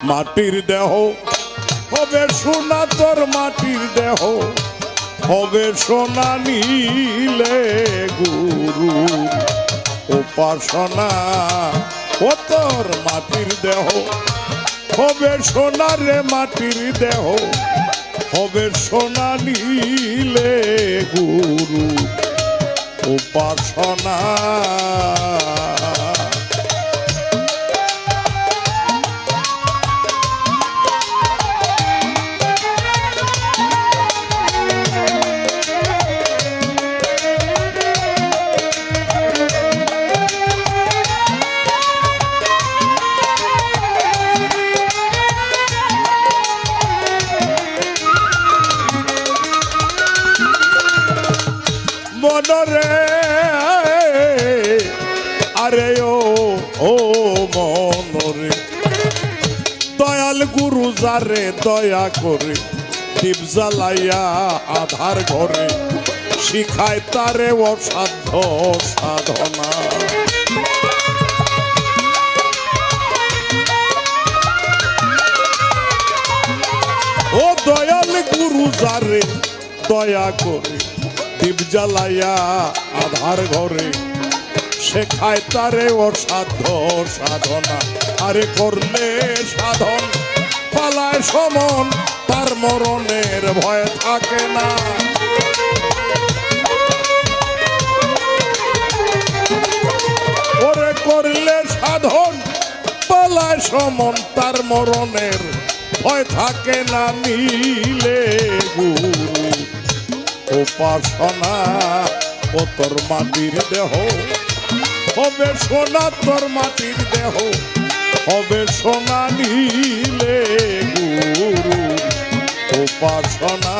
মাটির দেহ হবে সোনা, তোর মাটির দেহ হবে সোনা নীলে গুরু উপাসনা। ও তোর মাটির দেহ হবে সোনা রে, মাটির দেহ হবে সোনা নীলে গুরু উপাসনা। মনরে আরে ও মনরে, দয়াল গুরু যারে দয়া করে দীপ জ্বালাইয়া আধার ঘরে শিখায় তারে অসাধ্য সাধনা। ও দয়াল গুরু যারে দয়া করে দীপ জ্বালাইয়া আধার ঘরে শেখায় তারে অসাধ্য সাধনা। আরে করলে সাধন পালায় সমন, তার মরণের ভয় থাকে না। ওরে করলে সাধন পালায় সমন, তার মরণের ভয় থাকে না। নীলে গুরু উপাসনা। ও তোর মাটির দেহ হবে সোনা, তোর মাটির দেহ হবে সোনা নীলে গুরু উপাসনা।